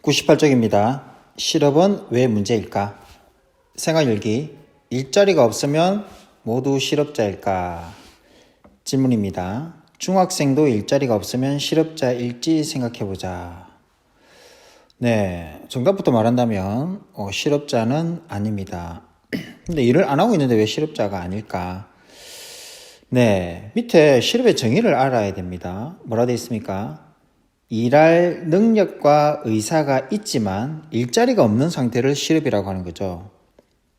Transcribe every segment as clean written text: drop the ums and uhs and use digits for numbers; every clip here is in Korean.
98쪽입니다. 실업은 왜 문제일까? 생활일기. 일자리가 없으면 모두 실업자일까? 질문입니다. 중학생도 일자리가 없으면 실업자일지 생각해보자. 네, 정답부터 말한다면 실업자는 아닙니다. 근데 일을 안 하고 있는데 왜 실업자가 아닐까? 네, 밑에 실업의 정의를 알아야 됩니다. 뭐라 되어 있습니까? 일할 능력과 의사가 있지만 일자리가 없는 상태를 실업이라고 하는 거죠.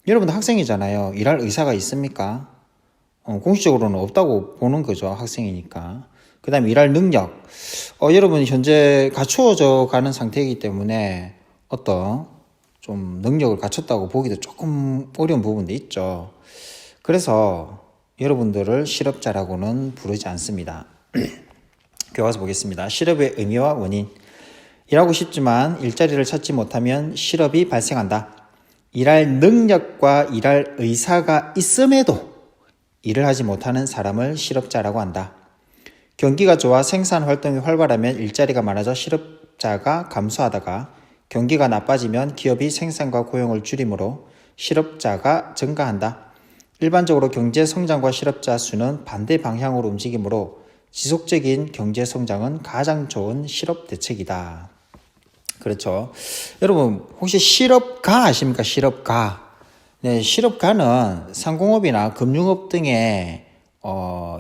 여러분도 학생이잖아요. 일할 의사가 있습니까? 공식적으로는 없다고 보는 거죠. 학생이니까. 그 다음에 일할 능력. 여러분 현재 갖추어져 가는 상태이기 때문에 어떤 좀 능력을 갖췄다고 보기도 조금 어려운 부분도 있죠. 그래서 여러분들을 실업자라고는 부르지 않습니다. 교과서 보겠습니다. 실업의 의미와 원인. 일하고 싶지만 일자리를 찾지 못하면 실업이 발생한다. 일할 능력과 일할 의사가 있음에도 일을 하지 못하는 사람을 실업자라고 한다. 경기가 좋아 생산 활동이 활발하면 일자리가 많아져 실업자가 감소하다가 경기가 나빠지면 기업이 생산과 고용을 줄이므로 실업자가 증가한다. 일반적으로 경제 성장과 실업자 수는 반대 방향으로 움직이므로 지속적인 경제 성장은 가장 좋은 실업 대책이다. 그렇죠. 여러분 혹시 실업가 아십니까? 실업가. 네, 실업가는 상공업이나 금융업 등에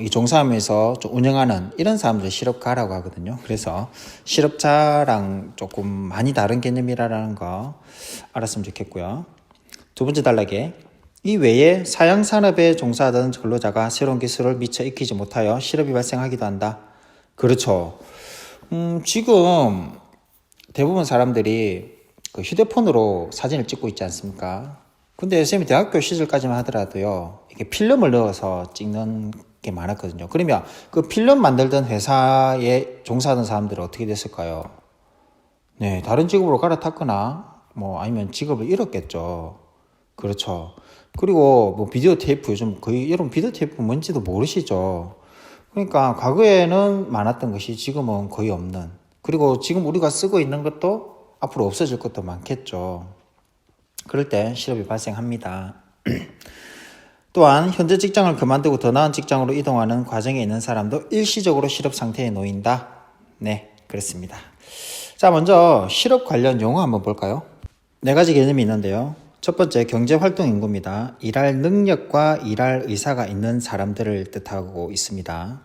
이 종사하면서 좀 운영하는 이런 사람들 실업가라고 하거든요. 그래서 실업자랑 조금 많이 다른 개념이라는 거 알았으면 좋겠고요. 두 번째 단락에 이 외에 사양산업에 종사하던 근로자가 새로운 기술을 미처 익히지 못하여 실업이 발생하기도 한다. 그렇죠. 지금 대부분 사람들이 그 휴대폰으로 사진을 찍고 있지 않습니까? 근데 선생님이 대학교 시절까지만 하더라도요, 이게 필름을 넣어서 찍는 게 많았거든요. 그러면 그 필름 만들던 회사에 종사하던 사람들은 어떻게 됐을까요? 네, 다른 직업으로 갈아탔거나, 아니면 직업을 잃었겠죠. 그렇죠. 그리고 비디오 테이프 요즘 거의 여러분 비디오 테이프 뭔지도 모르시죠. 그러니까 과거에는 많았던 것이 지금은 거의 없는. 그리고 지금 우리가 쓰고 있는 것도 앞으로 없어질 것도 많겠죠. 그럴 때 실업이 발생합니다. 또한 현재 직장을 그만두고 더 나은 직장으로 이동하는 과정에 있는 사람도 일시적으로 실업 상태에 놓인다. 네, 그렇습니다. 자, 먼저 실업 관련 용어 한번 볼까요? 네 가지 개념이 있는데요. 첫 번째, 경제활동 인구입니다. 일할 능력과 일할 의사가 있는 사람들을 뜻하고 있습니다.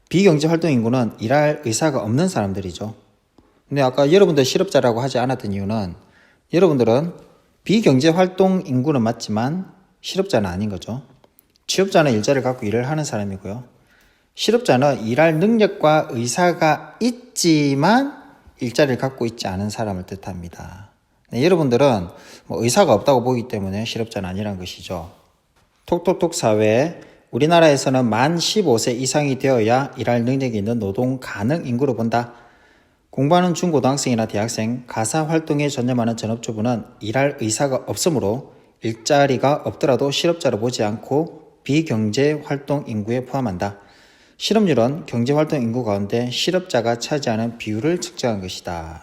비경제활동 인구는 일할 의사가 없는 사람들이죠. 근데 아까 여러분들 실업자라고 하지 않았던 이유는 여러분들은 비경제활동 인구는 맞지만 실업자는 아닌 거죠. 취업자는 일자리를 갖고 일을 하는 사람이고요. 실업자는 일할 능력과 의사가 있지만 일자리를 갖고 있지 않은 사람을 뜻합니다. 네, 여러분들은 의사가 없다고 보기 때문에 실업자는 아니란 것이죠. 톡톡톡 사회, 우리나라에서는 만 15세 이상이 되어야 일할 능력이 있는 노동 가능 인구로 본다. 공부하는 중고등학생이나 대학생, 가사활동에 전념하는 전업주부는 일할 의사가 없으므로 일자리가 없더라도 실업자로 보지 않고 비경제활동 인구에 포함한다. 실업률은 경제활동 인구 가운데 실업자가 차지하는 비율을 측정한 것이다.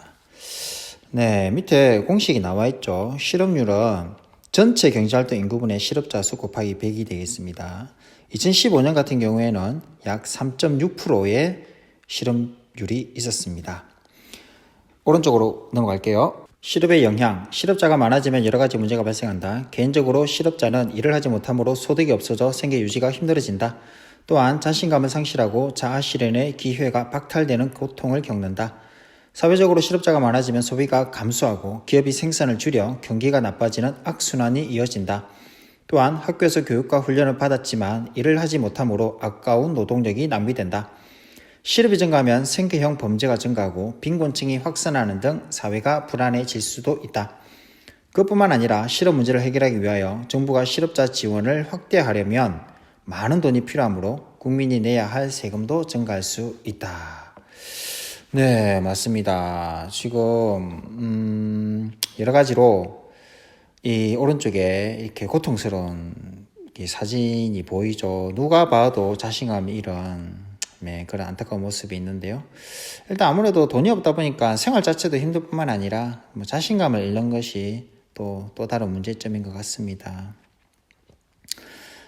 네, 밑에 공식이 나와 있죠. 실업률은 전체 경제활동 인구분의 실업자 수 곱하기 100이 되겠습니다. 2015년 같은 경우에는 약 3.6%의 실업률이 있었습니다. 오른쪽으로 넘어갈게요. 실업의 영향. 실업자가 많아지면 여러 가지 문제가 발생한다. 개인적으로 실업자는 일을 하지 못함으로 소득이 없어져 생계 유지가 힘들어진다. 또한 자신감을 상실하고 자아 실현의 기회가 박탈되는 고통을 겪는다. 사회적으로 실업자가 많아지면 소비가 감소하고 기업이 생산을 줄여 경기가 나빠지는 악순환이 이어진다. 또한 학교에서 교육과 훈련을 받았지만 일을 하지 못함으로 아까운 노동력이 낭비된다. 실업이 증가하면 생계형 범죄가 증가하고 빈곤층이 확산하는 등 사회가 불안해질 수도 있다. 그뿐만 아니라 실업 문제를 해결하기 위하여 정부가 실업자 지원을 확대하려면 많은 돈이 필요하므로 국민이 내야 할 세금도 증가할 수 있다. 네, 맞습니다. 지금 여러 가지로 이 오른쪽에 이렇게 고통스러운 사진이 보이죠. 누가 봐도 자신감이 잃은 네, 그런 안타까운 모습이 있는데요. 일단 아무래도 돈이 없다 보니까 생활 자체도 힘들 뿐만 아니라 뭐 자신감을 잃는 것이 또 다른 문제점인 것 같습니다.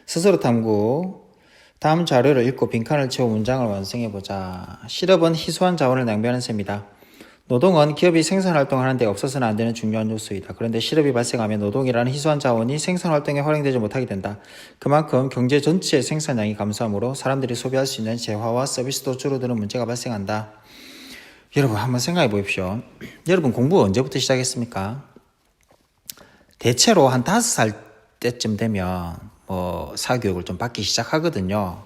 스스로 탐구. 다음 자료를 읽고 빈칸을 채워 문장을 완성해보자. 실업은 희소한 자원을 낭비하는 셈이다. 노동은 기업이 생산활동하는 데 없어서는 안 되는 중요한 요소이다. 그런데 실업이 발생하면 노동이라는 희소한 자원이 생산활동에 활용되지 못하게 된다. 그만큼 경제 전체의 생산량이 감소하므로 사람들이 소비할 수 있는 재화와 서비스도 줄어드는 문제가 발생한다. 여러분 한번 생각해 보십시오. 여러분 공부 언제부터 시작했습니까? 대체로 한 5살 때쯤 되면 사교육을 좀 받기 시작하거든요.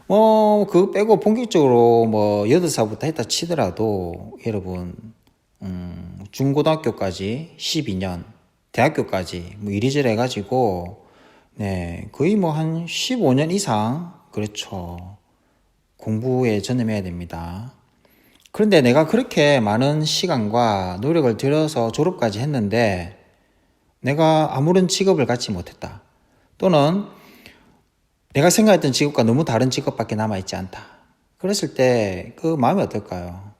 그거 빼고 본격적으로 8살부터 했다 치더라도 여러분 중고등학교까지 12년, 대학교까지 이리저리 해가지고 거의 한 15년 이상 그렇죠. 공부에 전념해야 됩니다. 그런데 내가 그렇게 많은 시간과 노력을 들여서 졸업까지 했는데 내가 아무런 직업을 갖지 못했다. 또는 내가 생각했던 직업과 너무 다른 직업밖에 남아있지 않다. 그랬을 때 그 마음이 어떨까요?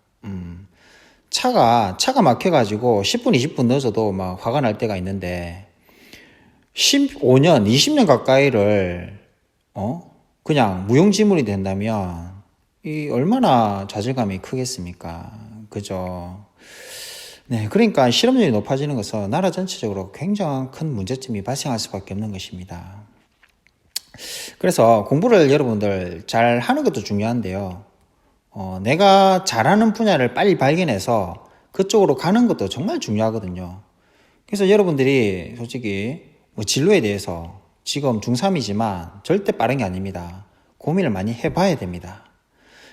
차가 막혀가지고 10분, 20분 늦어도 막 화가 날 때가 있는데 15년, 20년 가까이를 그냥 무용지물이 된다면 이 얼마나 좌절감이 크겠습니까? 그죠? 네, 그러니까 실업률이 높아지는 것은 나라 전체적으로 굉장히 큰 문제점이 발생할 수밖에 없는 것입니다. 그래서 공부를 여러분들 잘 하는 것도 중요한데요. 내가 잘하는 분야를 빨리 발견해서 그쪽으로 가는 것도 정말 중요하거든요. 그래서 여러분들이 솔직히 진로에 대해서 지금 중3이지만 절대 빠른 게 아닙니다. 고민을 많이 해봐야 됩니다.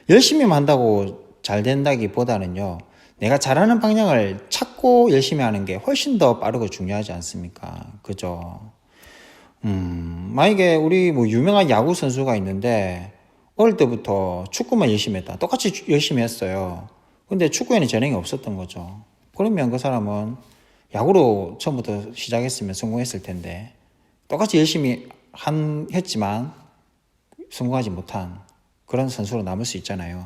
열심히만 한다고 잘 된다기보다는요. 내가 잘하는 방향을 찾고 열심히 하는 게 훨씬 더 빠르고 중요하지 않습니까? 그죠? 만약에 우리 유명한 야구 선수가 있는데 어릴 때부터 축구만 열심히 했다. 똑같이 열심히 했어요. 근데 축구에는 재능이 없었던 거죠. 그러면 그 사람은 야구로 처음부터 시작했으면 성공했을 텐데 똑같이 열심히 했지만 성공하지 못한 그런 선수로 남을 수 있잖아요.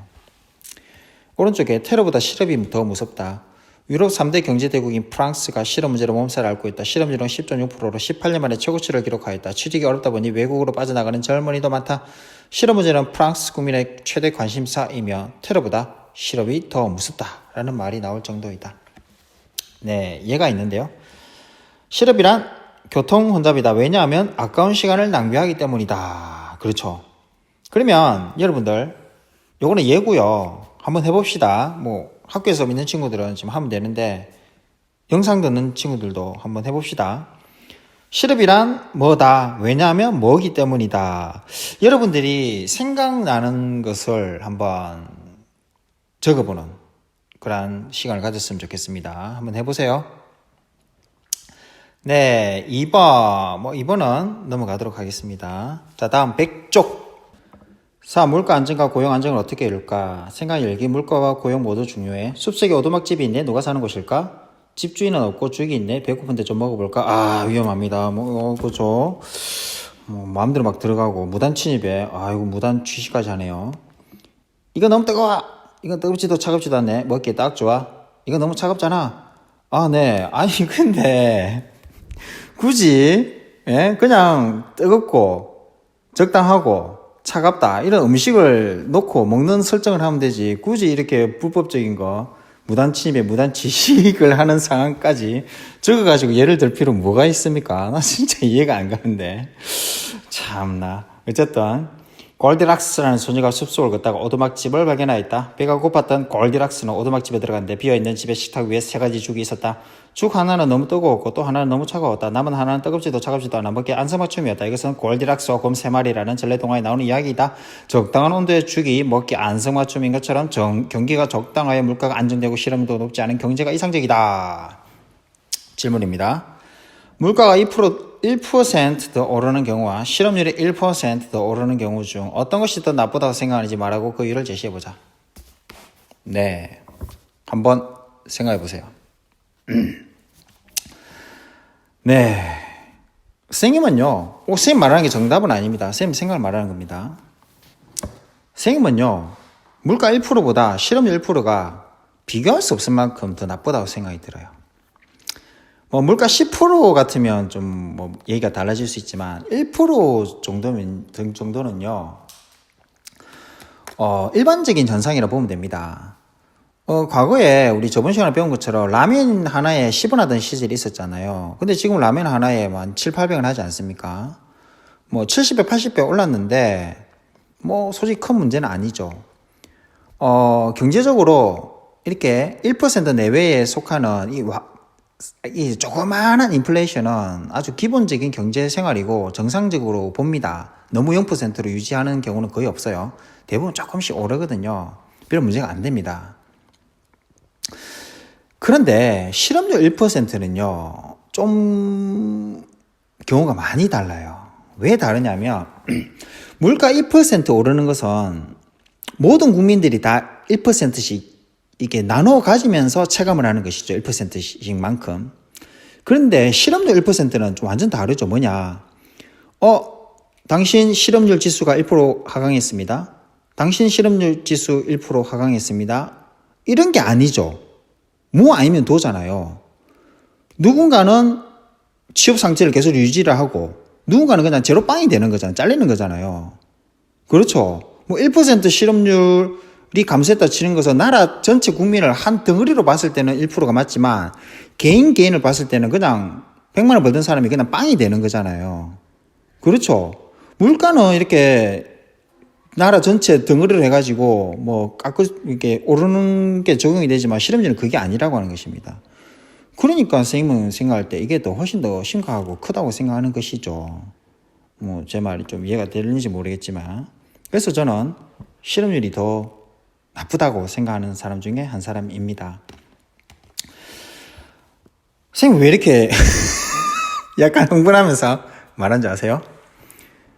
오른쪽에 테러보다 실업이 더 무섭다. 유럽 3대 경제대국인 프랑스가 실업 문제로 몸살을 앓고 있다. 실업률은 10.6%로 18년 만에 최고치를 기록하였다. 취직이 어렵다 보니 외국으로 빠져나가는 젊은이도 많다. 실업 문제는 프랑스 국민의 최대 관심사이며 테러보다 실업이 더 무섭다라는 말이 나올 정도이다. 네, 예가 있는데요. 실업이란 교통 혼잡이다. 왜냐하면 아까운 시간을 낭비하기 때문이다. 그렇죠. 그러면 여러분들 요거는 예고요. 한번 해봅시다. 학교에서 있는 친구들은 지금 하면 되는데 영상 듣는 친구들도 한번 해봅시다. 실업이란 뭐다? 왜냐하면 뭐기 때문이다. 여러분들이 생각나는 것을 한번 적어보는 그런 시간을 가졌으면 좋겠습니다. 한번 해보세요. 네, 2번. 2번은 넘어가도록 하겠습니다. 자, 다음 100쪽. 4. 물가 안정과 고용 안정을 어떻게 이룰까? 생각 열기. 물가와 고용 모두 중요해. 숲속에 오두막집이 있네. 누가 사는 곳일까? 집주인은 없고 주인이 있네. 배고픈데 좀 먹어볼까? 위험합니다. 그죠? 마음대로 막 들어가고 무단 침입에 이거 무단 취시까지 하네요. 이거 너무 뜨거워. 이건 뜨겁지도 차갑지도 않네. 먹기에 딱 좋아. 이거 너무 차갑잖아. 네. 아니 근데 굳이 그냥 뜨겁고 적당하고 차갑다 이런 음식을 놓고 먹는 설정을 하면 되지. 굳이 이렇게 불법적인 거 무단 침입에 무단 취식을 하는 상황까지 적어가지고 예를 들 필요 뭐가 있습니까? 나 진짜 이해가 안 가는데. 참나. 어쨌든 골디락스라는 소녀가 숲속을 걷다가 오두막집을 발견하였다. 배가 고팠던 골디락스는 오두막집에 들어갔는데 비어있는 집의 식탁 위에 3가지 죽이 있었다. 죽 하나는 너무 뜨거웠고 또 하나는 너무 차가웠다. 남은 하나는 뜨겁지도 차갑지도 않아 먹기 안성맞춤이었다. 이것은 골디락스와 곰 3마리라는 전래 동화에 나오는 이야기이다. 적당한 온도의 죽이 먹기 안성맞춤인 것처럼 경기가 적당하여 물가가 안정되고 실업률도 높지 않은 경제가 이상적이다. 질문입니다. 물가가 1% 오르는 경우와 실업률이 1% 오르는 경우 중 어떤 것이 더 나쁘다고 생각하는지 말하고 그 이유를 제시해보자. 네, 한번 생각해보세요. 네, 선생님은요, 선생님 말하는 게 정답은 아닙니다. 선생님 생각을 말하는 겁니다. 선생님은요, 물가 1%보다 실업률 1%가 비교할 수 없을 만큼 더 나쁘다고 생각이 들어요. 뭐 물가 10% 같으면 좀 뭐 얘기가 달라질 수 있지만 1% 정도는요, 일반적인 현상이라 보면 됩니다. 과거에 우리 저번 시간에 배운 것처럼 라면 하나에 10원 하던 시절이 있었잖아요. 근데 지금 라면 하나에 한 7, 800원 하지 않습니까? 뭐 70배, 80배 올랐는데 뭐 솔직히 큰 문제는 아니죠. 경제적으로 이렇게 1% 내외에 속하는 이 조그마한 인플레이션은 아주 기본적인 경제 생활이고 정상적으로 봅니다. 너무 0%로 유지하는 경우는 거의 없어요. 대부분 조금씩 오르거든요. 별 문제가 안 됩니다. 그런데 실업률 1%는요, 좀 경우가 많이 달라요. 왜 다르냐면, 물가 2% 오르는 것은 모든 국민들이 다 1%씩 이게 나눠 가지면서 체감을 하는 것이죠. 1%씩만큼. 그런데 실업률 1%는 좀 완전 다르죠. 뭐냐. 당신 실업률 지수가 1% 하강했습니다. 당신 실업률 지수 1% 하강했습니다. 이런 게 아니죠. 뭐 아니면 도잖아요. 누군가는 취업 상태를 계속 유지를 하고 누군가는 그냥 제로빵이 되는 거잖아요. 잘리는 거잖아요. 그렇죠. 뭐 1% 실업률이 감소했다 치는 것은 나라 전체 국민을 한 덩어리로 봤을 때는 1%가 맞지만 개인을 봤을 때는 그냥 100만 원 벌던 사람이 그냥 빵이 되는 거잖아요. 그렇죠. 물가는 이렇게 나라 전체 덩어리로 해가지고 뭐 이렇게 오르는 게 적용이 되지만 실업률은 그게 아니라고 하는 것입니다. 그러니까 선생님은 생각할 때 이게 더 훨씬 더 심각하고 크다고 생각하는 것이죠. 뭐 제 말이 좀 이해가 되는지 모르겠지만, 그래서 저는 실업률이 더 나쁘다고 생각하는 사람 중에 한 사람입니다. 선생님 왜 이렇게 약간 흥분하면서 말한지 아세요?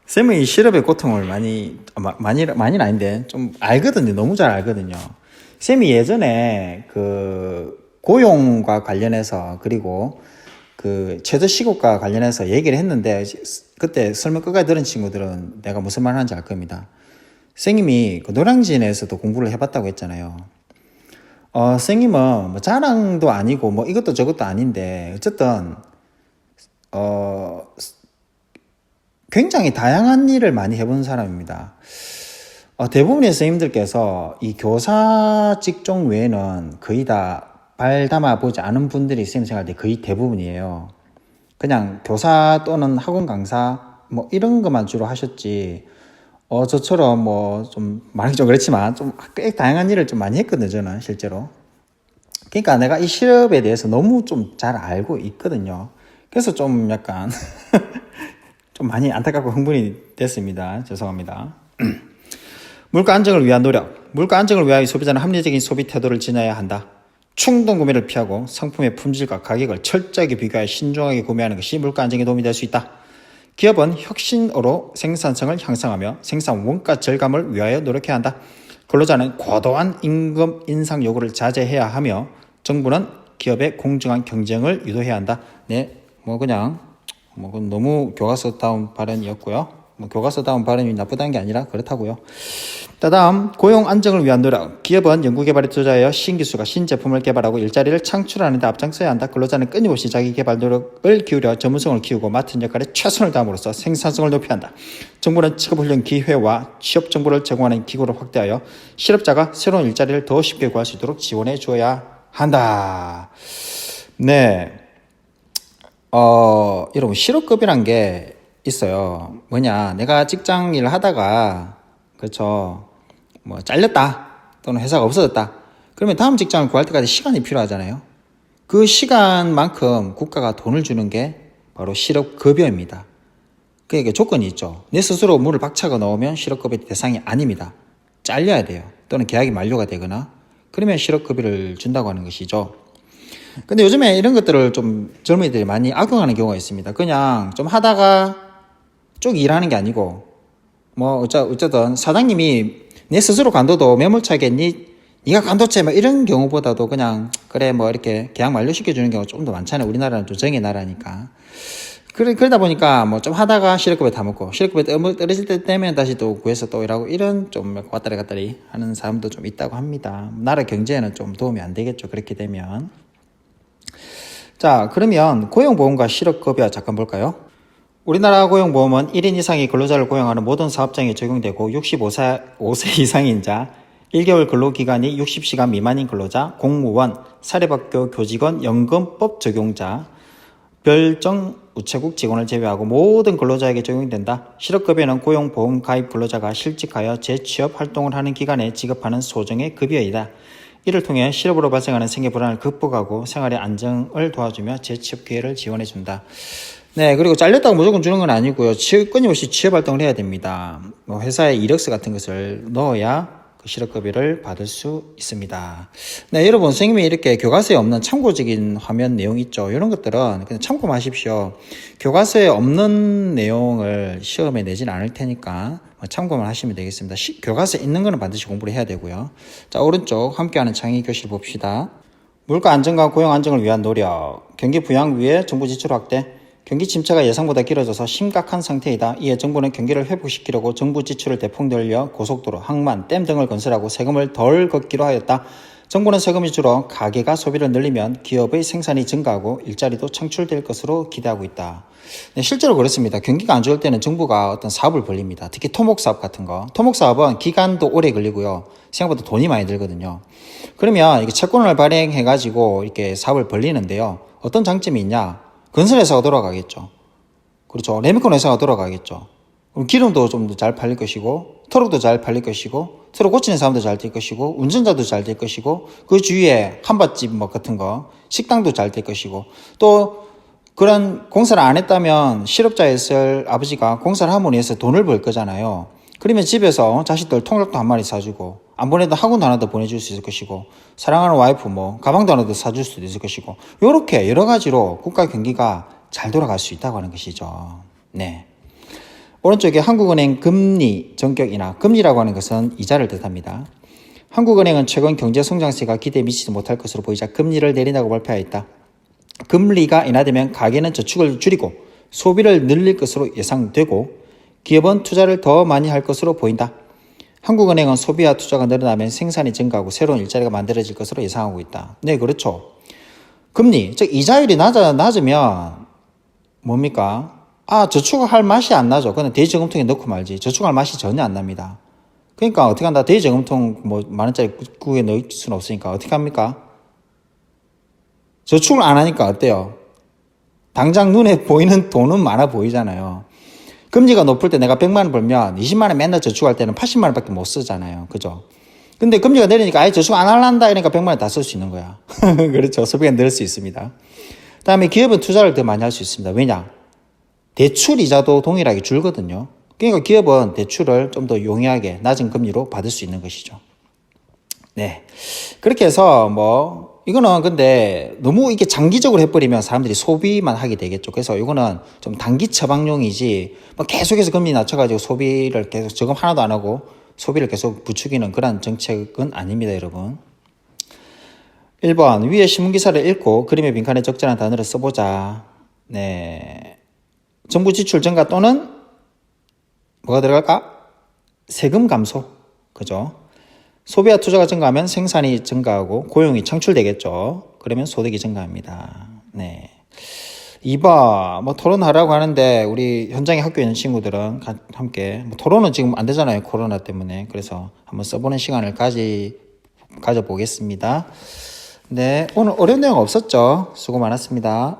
쌤은 이 실업의 고통을 많이는 아닌데 좀 알거든요. 너무 잘 알거든요. 쌤이 예전에 그 고용과 관련해서 그리고 그 최저시급과 관련해서 얘기를 했는데 그때 설명 끝까지 들은 친구들은 내가 무슨 말 하는지 알 겁니다. 선생님이 그 노량진에서도 공부를 해봤다고 했잖아요. 선생님은 뭐 자랑도 아니고 뭐 이것도 저것도 아닌데 어쨌든 굉장히 다양한 일을 많이 해본 사람입니다. 대부분의 선생님들께서 이 교사 직종 외에는 거의 다 발 담아보지 않은 분들이 선생님 생활할 때 거의 대부분이에요. 그냥 교사 또는 학원 강사 뭐 이런 것만 주로 하셨지, 저처럼 뭐 좀 말하기 좀 그렇지만 좀 꽤 다양한 일을 좀 많이 했거든요, 저는 실제로. 그러니까 내가 이 실업에 대해서 너무 좀 잘 알고 있거든요. 그래서 좀 약간 좀 많이 안타깝고 흥분이 됐습니다. 죄송합니다. 물가 안정을 위한 노력. 물가 안정을 위하여 소비자는 합리적인 소비 태도를 지녀야 한다. 충동 구매를 피하고 상품의 품질과 가격을 철저하게 비교하여 신중하게 구매하는 것이 물가 안정에 도움이 될 수 있다. 기업은 혁신으로 생산성을 향상하며 생산 원가 절감을 위하여 노력해야 한다. 근로자는 과도한 임금 인상 요구를 자제해야 하며 정부는 기업의 공정한 경쟁을 유도해야 한다. 네, 그건 너무 교과서다운 발언이었고요. 교과서다운 발언이 나쁘다는 게 아니라 그렇다고요. 다음, 고용 안정을 위한 노력. 기업은 연구개발에 투자하여 신기술과 신제품을 개발하고 일자리를 창출하는 데 앞장서야 한다. 근로자는 끊임없이 자기 개발 노력을 기울여 전문성을 키우고 맡은 역할에 최선을 다함으로써 생산성을 높여야 한다. 정부는 직업훈련 기회와 취업 정보를 제공하는 기구를 확대하여 실업자가 새로운 일자리를 더 쉽게 구할 수 있도록 지원해 주어야 한다. 네. 여러분, 실업급이란 게 있어요. 뭐냐, 내가 직장 일을 하다가, 그렇죠, 뭐 잘렸다 또는 회사가 없어졌다, 그러면 다음 직장을 구할 때까지 시간이 필요하잖아요. 그 시간만큼 국가가 돈을 주는 게 바로 실업급여입니다. 그러니까 조건이 있죠. 내 스스로 물을 박차고 나오면 실업급여 대상이 아닙니다. 잘려야 돼요. 또는 계약이 만료가 되거나 그러면 실업급여를 준다고 하는 것이죠. 근데 요즘에 이런 것들을 좀 젊은이들이 많이 악용하는 경우가 있습니다. 그냥 좀 하다가 쭉 일하는 게 아니고, 어쨌든 사장님이 내 스스로 간도도 매몰차게 네가 간도체 이런 경우보다도 그냥 그래 이렇게 계약 만료시켜주는 경우가 좀 더 많잖아요. 우리나라는 좀 정의 나라니까. 그러다 보니까 뭐 좀 하다가 실업급여 다 먹고 실업급여 떨어질 때 되면 다시 또 구해서 또 일하고 이런 좀 왔다리 갔다리 하는 사람도 좀 있다고 합니다. 나라 경제에는 좀 도움이 안 되겠죠. 그렇게 되면. 자, 그러면 고용보험과 실업급여 잠깐 볼까요? 우리나라 고용보험은 1인 이상의 근로자를 고용하는 모든 사업장에 적용되고 65세 이상인 자, 1개월 근로기간이 60시간 미만인 근로자, 공무원, 사립학교 교직원, 연금법 적용자, 별정 우체국 직원을 제외하고 모든 근로자에게 적용된다. 실업급여는 고용보험 가입 근로자가 실직하여 재취업 활동을 하는 기간에 지급하는 소정의 급여이다. 이를 통해 실업으로 발생하는 생계 불안을 극복하고 생활의 안정을 도와주며 재취업 기회를 지원해준다. 네, 그리고 잘렸다고 무조건 주는 건 아니고요. 끊임없이 취업 활동을 해야 됩니다. 뭐 회사에 이력서 같은 것을 넣어야 그 실업급여를 받을 수 있습니다. 네, 여러분, 선생님이 이렇게 교과서에 없는 참고적인 화면 내용 있죠. 이런 것들은 그냥 참고하십시오. 교과서에 없는 내용을 시험에 내진 않을 테니까 참고만 하시면 되겠습니다. 교과서에 있는 거는 반드시 공부를 해야 되고요. 자, 오른쪽 함께하는 창의 교실 봅시다. 물가 안정과 고용 안정을 위한 노력. 경기 부양 위해 정부 지출 확대. 경기 침체가 예상보다 길어져서 심각한 상태이다. 이에 정부는 경기를 회복시키려고 정부 지출을 대폭 늘려 고속도로, 항만, 댐 등을 건설하고 세금을 덜 걷기로 하였다. 정부는 세금이 줄어 가계가 소비를 늘리면 기업의 생산이 증가하고 일자리도 창출될 것으로 기대하고 있다. 네, 실제로 그렇습니다. 경기가 안 좋을 때는 정부가 어떤 사업을 벌립니다. 특히 토목사업 같은 거. 토목사업은 기간도 오래 걸리고요. 생각보다 돈이 많이 들거든요. 그러면 이게 채권을 발행해가지고 이렇게 사업을 벌리는데요. 어떤 장점이 있냐? 건설회사가 돌아가겠죠. 그렇죠. 레미콘 회사가 돌아가겠죠. 그럼 기름도 좀 더 잘 팔릴 것이고, 트럭도 잘 팔릴 것이고, 트럭 고치는 사람도 잘 될 것이고, 운전자도 잘 될 것이고, 그 주위에 한밭집 뭐 같은 거, 식당도 잘 될 것이고, 또 그런 공사를 안 했다면 실업자였을 아버지가 공사를 함으로 해서 돈을 벌 거잖아요. 그러면 집에서 자식들 통닭도 한 마리 사주고, 안 보내도 학원도 하나 더 보내줄 수 있을 것이고, 사랑하는 와이프 뭐 가방도 하나 더 사줄 수도 있을 것이고, 요렇게 여러 가지로 국가 경기가 잘 돌아갈 수 있다고 하는 것이죠. 네. 오른쪽에 한국은행 금리 전격 인하. 금리라고 하는 것은 이자를 뜻합니다. 한국은행은 최근 경제 성장세가 기대에 미치지 못할 것으로 보이자 금리를 내린다고 발표하였다. 금리가 인하되면 가계는 저축을 줄이고 소비를 늘릴 것으로 예상되고 기업은 투자를 더 많이 할 것으로 보인다. 한국은행은 소비와 투자가 늘어나면 생산이 증가하고 새로운 일자리가 만들어질 것으로 예상하고 있다. 네, 그렇죠. 금리, 즉 이자율이 낮으면 뭡니까? 저축할 맛이 안 나죠. 그냥 대저금통에 넣고 말지. 저축할 맛이 전혀 안 납니다. 그러니까 어떻게 한다? 대저금통 뭐 만원짜리 구에 넣을 수는 없으니까 어떻게 합니까? 저축을 안 하니까 어때요? 당장 눈에 보이는 돈은 많아 보이잖아요. 금리가 높을 때 내가 100만 원 벌면 20만 원 맨날 저축할 때는 80만 원밖에 못 쓰잖아요. 그죠? 근데 금리가 내리니까 아예 저축 안 할란다 이러니까 100만 원 다 쓸 수 있는 거야. 그렇죠. 소비가 늘 수 있습니다. 다음에 기업은 투자를 더 많이 할 수 있습니다. 왜냐? 대출 이자도 동일하게 줄거든요. 그러니까 기업은 대출을 좀 더 용이하게 낮은 금리로 받을 수 있는 것이죠. 네. 그렇게 해서 이거는 근데 너무 이게 장기적으로 해버리면 사람들이 소비만 하게 되겠죠. 그래서 이거는 좀 단기 처방용이지 계속해서 금리 낮춰가지고 소비를 계속 저금 하나도 안 하고 소비를 계속 부추기는 그런 정책은 아닙니다, 여러분. 1번 위에 신문기사를 읽고 그림에 빈칸에 적절한 단어를 써보자. 네. 정부 지출 증가 또는 뭐가 들어갈까? 세금 감소. 그죠? 소비와 투자가 증가하면 생산이 증가하고 고용이 창출되겠죠. 그러면 소득이 증가합니다. 네. 2번 토론하라고 하는데 우리 현장에 학교에 있는 친구들은 함께 토론은 지금 안 되잖아요. 코로나 때문에. 그래서 한번 써보는 시간을 가져보겠습니다. 네. 오늘 어려운 내용 없었죠? 수고 많았습니다.